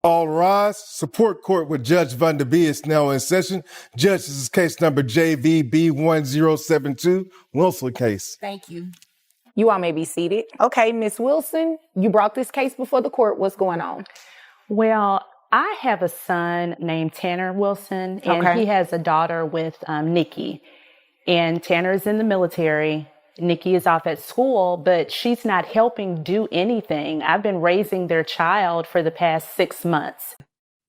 All rise. Support court with Judge Van der Bee is now in session. Judge, this is case number JVB1072, Wilson case. Thank you. You all may be seated. Okay, Ms. Wilson, you brought this case before the court. What's going on? Well, I have a son named Tanner Wilson, and he has a daughter with Nikki. And Tanner is in the military. Nikki is off at school, but she's not helping do anything. I've been raising their child for the past 6 months.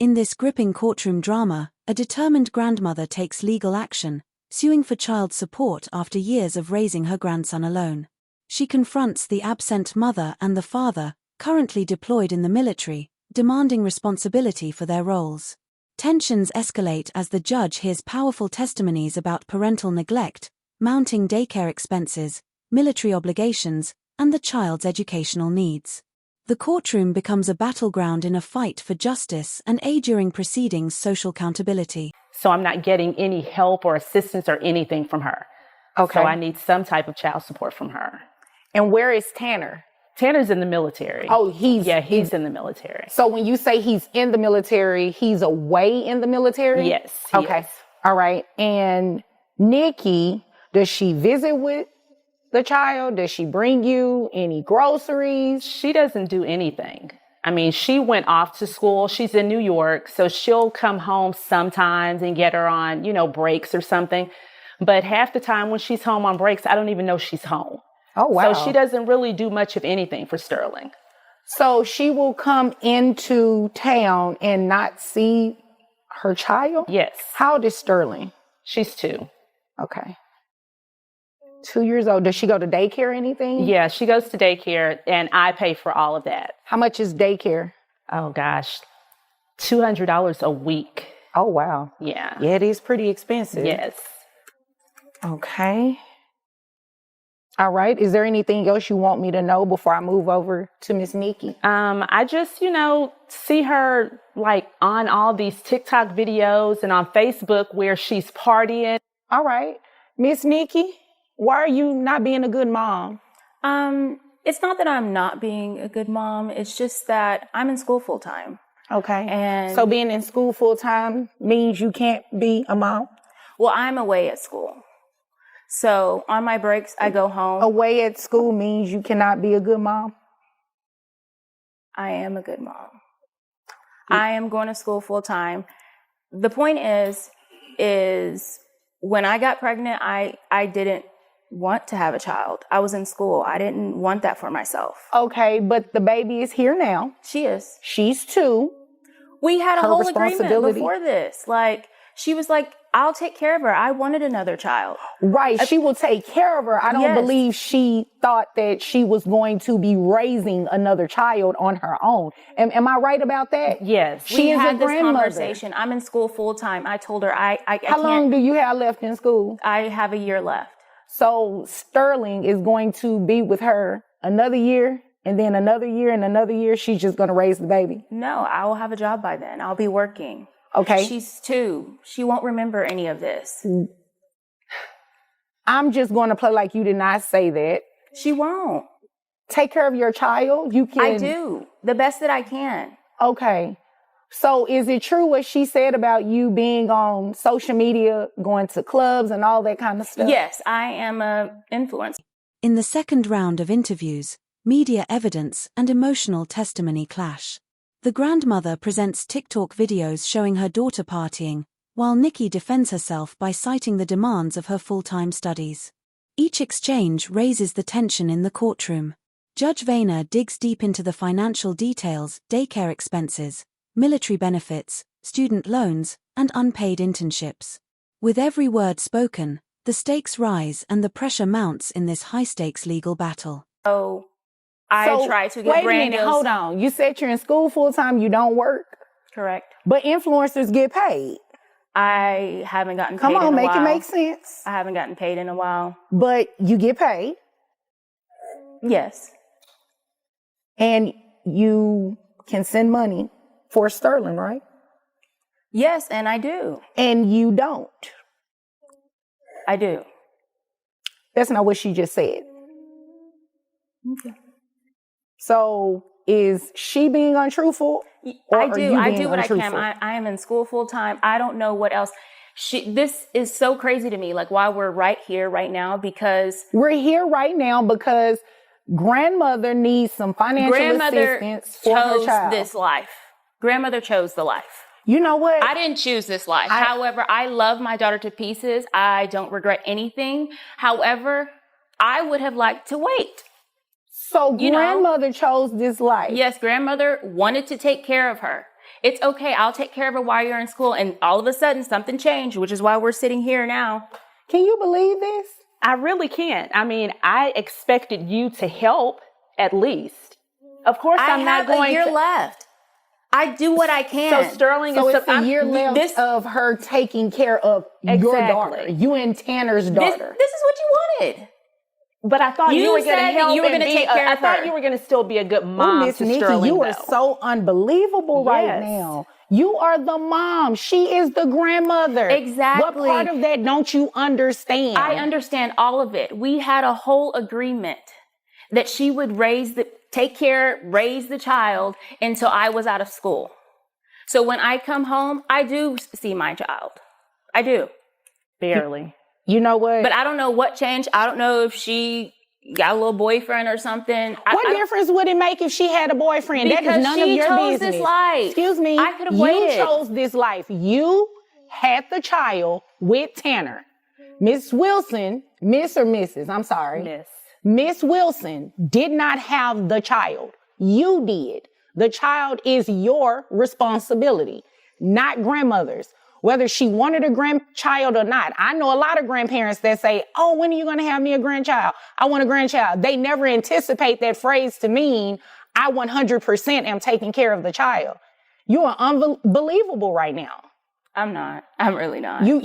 In this gripping courtroom drama, a determined grandmother takes legal action, suing for child support after years of raising her grandson alone. She confronts the absent mother and the father, currently deployed in the military, demanding responsibility for their roles. Tensions escalate as the judge hears powerful testimonies about parental neglect, mounting daycare expenses, military obligations, and the child's educational needs. The courtroom becomes a battleground in a fight for justice and during proceedings social accountability. So I'm not getting any help or assistance or anything from her. Okay. So I need some type of child support from her. And where is Tanner? Tanner's in the military. Oh, he's in the military. So when you say he's in the military, he's away in the military? Yes. Okay. Is. All right. And Nikki, does she visit with the child? Does she bring you any groceries? She doesn't do anything. I mean, she went off to school. She's in New York, so she'll come home sometimes and get her on, breaks or something. But half the time when she's home on breaks, I don't even know she's home. Oh, wow. So she doesn't really do much of anything for Sterling. So she will come into town and not see her child? Yes. How old is Sterling? She's 2. Okay. 2 years old. Does she go to daycare or anything? Yeah, she goes to daycare, and I pay for all of that. How much is daycare? Oh, gosh. $200 a week. Oh, wow. Yeah. Yeah, it is pretty expensive. Yes. Okay. All right. Is there anything else you want me to know before I move over to Miss Nikki? I just, see her on all these TikTok videos and on Facebook where she's partying. All right. Miss Nikki, why are you not being a good mom? It's not that I'm not being a good mom. It's just that I'm in school full time. Okay. And so being in school full time means you can't be a mom? Well, I'm away at school. So on my breaks, I go home. Away at school means you cannot be a good mom? I am a good mom. I am going to school full time. The point is when I got pregnant, I didn't want to have a child. I was in school. I didn't want that for myself. Okay, but the baby is here now. She is. She's 2. We had a Her whole agreement responsibility. before this. She was like, I'll take care of her. I wanted another child. Right. She will take care of her. I don't believe she thought that she was going to be raising another child on her own. Am I right about that? Yes. She is had a this grandmother. conversation. I'm in school full time. I told her I How long do you have left in school? I have a year left. So Sterling is going to be with her another year, and then another year and another year. She's just going to raise the baby. No, I will have a job by then. I'll be working. Okay. She's 2. She won't remember any of this. I'm just going to play like you did not say that. She won't. Take care of your child. You can. I do. The best that I can. Okay. So is it true what she said about you being on social media, going to clubs and all that kind of stuff? Yes, I am an influencer. In the second round of interviews, media evidence and emotional testimony clash. The grandmother presents TikTok videos showing her daughter partying, while Nikki defends herself by citing the demands of her full-time studies. Each exchange raises the tension in the courtroom. Judge Vayner digs deep into the financial details, daycare expenses, military benefits, student loans, and unpaid internships. With every word spoken, the stakes rise and the pressure mounts in this high-stakes legal battle. So I try to get wait a brand minute, deals. hold on. You said you're in school full time, you don't work? Correct. But influencers get paid. I haven't gotten paid Come in a on, while. make it make sense. I haven't gotten paid in a while. But you get paid. Yes. And you can send money for Sterling, right? Yes, and I do. And you don't. I do. That's not what she just said. Okay. So is she being untruthful? Or I do what untruthful? I can. I am in school full time. I don't know what else. This is so crazy to me, like why we're right here right now, because we're here right now because grandmother needs some financial assistance for her child. This life. Grandmother chose the life. You know what? I didn't choose this life. However, I love my daughter to pieces. I don't regret anything. However, I would have liked to wait. So grandmother chose this life. Yes, grandmother wanted to take care of her. It's okay. I'll take care of her while you're in school. And all of a sudden something changed, which is why we're sitting here now. Can you believe this? I really can't. I mean, I expected you to help at least. Of course, I'm not going to. I have a year left. I do what I can. So Sterling is it's a year left of her taking care of your daughter. You and Tanner's daughter. This is what you wanted. But I thought you were going to help. You were going to take care of her. I thought you were going to still be a good mom Miss to Nikki, Sterling. You are so unbelievable right now. You are the mom. She is the grandmother. Exactly. What part of that don't you understand? I understand all of it. We had a whole agreement that she would raise the child until I was out of school. So when I come home, I do see my child. I do. Barely. You know what? But I don't know what changed. I don't know if she got a little boyfriend or something. What difference would it make if she had a boyfriend? That is none of your business. This life. Excuse me. I could have waited. You chose this life. You had the child with Tanner. Miss Wilson, Miss or Mrs., I'm sorry. Miss. Miss Wilson did not have the child. You did. The child is your responsibility, not grandmother's. Whether she wanted a grandchild or not. I know a lot of grandparents that say, oh, when are you going to have me a grandchild? I want a grandchild. They never anticipate that phrase to mean I 100% am taking care of the child. You are unbelievable right now. I'm not. I'm really not. You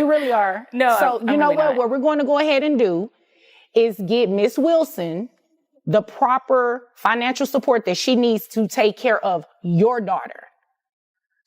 really are. No, so you know what? What we're going to go ahead and do is get Miss Wilson the proper financial support that she needs to take care of your daughter.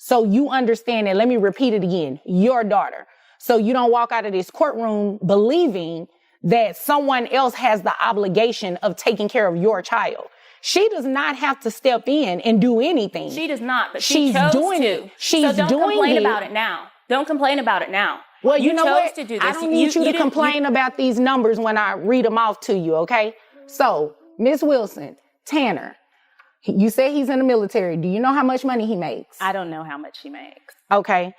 So you understand that. Let me repeat it again. Your daughter. So you don't walk out of this courtroom believing that someone else has the obligation of taking care of your child. She does not have to step in and do anything. She does not, but she's chose doing to. It. She's so don't doing complain it. about it now. Don't complain about it now. Well, you know chose what? To do this. I don't need you to complain about these numbers when I read them off to you, okay? So, Miss Wilson, Tanner, you say he's in the military. Do you know how much money he makes? I don't know how much he makes. Okay.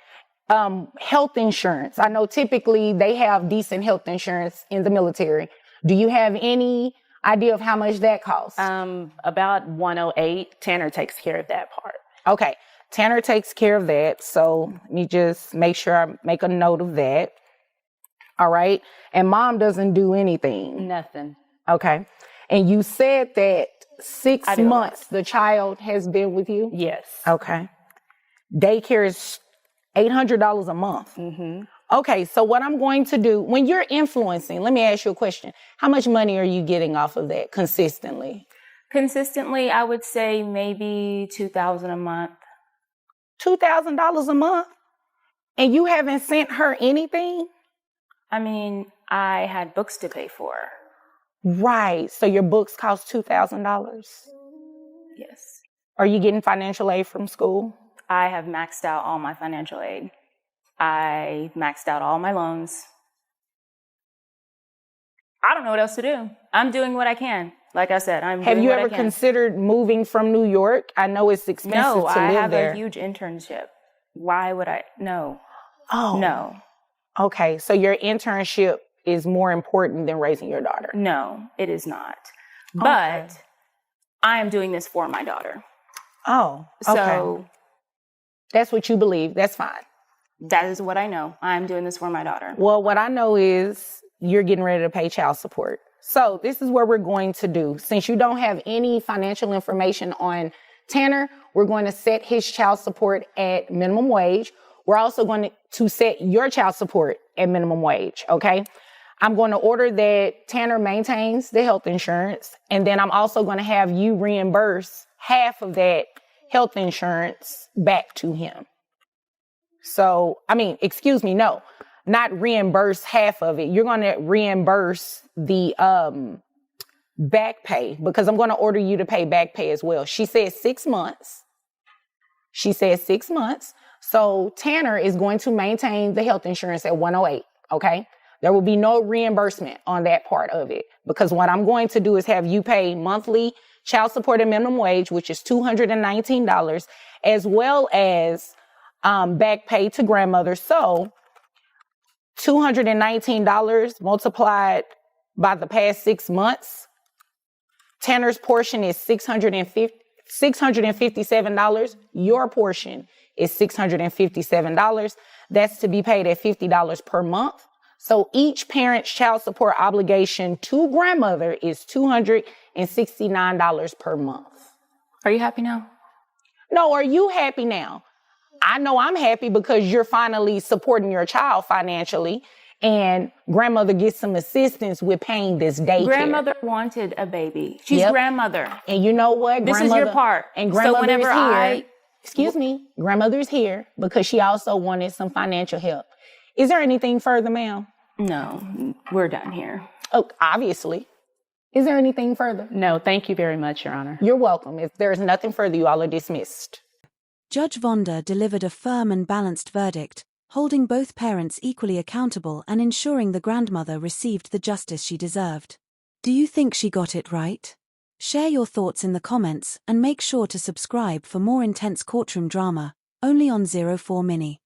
Health insurance. I know typically they have decent health insurance in the military. Do you have any idea of how much that costs? About $108. Tanner takes care of that part. Okay. Tanner takes care of that. So let me just make sure I make a note of that. All right. And mom doesn't do anything. Nothing. Okay. And you said that 6 months the child has been with you? Yes. Okay. Daycare is $800 a month. Mm-hmm. Okay, so what I'm going to do, when you're influencing, let me ask you a question. How much money are you getting off of that consistently? Consistently, I would say maybe $2,000 a month. $2,000 a month? And you haven't sent her anything? I mean, I had books to pay for. Right. So your books cost $2,000? Yes. Are you getting financial aid from school? I have maxed out all my financial aid. I maxed out all my loans. I don't know what else to do. I'm doing what I can. Like I said, I'm doing what I can. Have you ever considered moving from New York? I know it's expensive to live there. No, I have a huge internship. Why would I? No. Oh. No. Okay, so your internship is more important than raising your daughter. No, it is not. But I am doing this for my daughter. Oh, okay. So that's what you believe. That's fine. That is what I know. I'm doing this for my daughter. Well, what I know is you're getting ready to pay child support. So this is what we're going to do. Since you don't have any financial information on Tanner, we're going to set his child support at minimum wage. We're also going to set your child support at minimum wage, okay? I'm going to order that Tanner maintains the health insurance, and then I'm also going to have you reimburse half of that health insurance back to him. So, no, not reimburse half of it. You're going to reimburse the back pay, because I'm going to order you to pay back pay as well. She said 6 months. So Tanner is going to maintain the health insurance at 108, okay? There will be no reimbursement on that part of it, because what I'm going to do is have you pay monthly child support and minimum wage, which is $219, as well as back pay to grandmother. So $219 multiplied by the past 6 months, Tanner's portion is $657. Your portion is $657. That's to be paid at $50 per month. So each parent's child support obligation to grandmother is $269 per month. Are you happy now? No, are you happy now? I know I'm happy because you're finally supporting your child financially, and grandmother gets some assistance with paying this daycare. Grandmother wanted a baby. She's grandmother. And you know what? This is your part. And grandmother so is here. Grandmother's here because she also wanted some financial help. Is there anything further, ma'am? No, we're done here. Oh, obviously. Is there anything further? No, thank you very much, Your Honor. You're welcome. If there's nothing further, you all are dismissed. Judge Vonda delivered a firm and balanced verdict, holding both parents equally accountable and ensuring the grandmother received the justice she deserved. Do you think she got it right? Share your thoughts in the comments and make sure to subscribe for more intense courtroom drama, only on 04 Mini.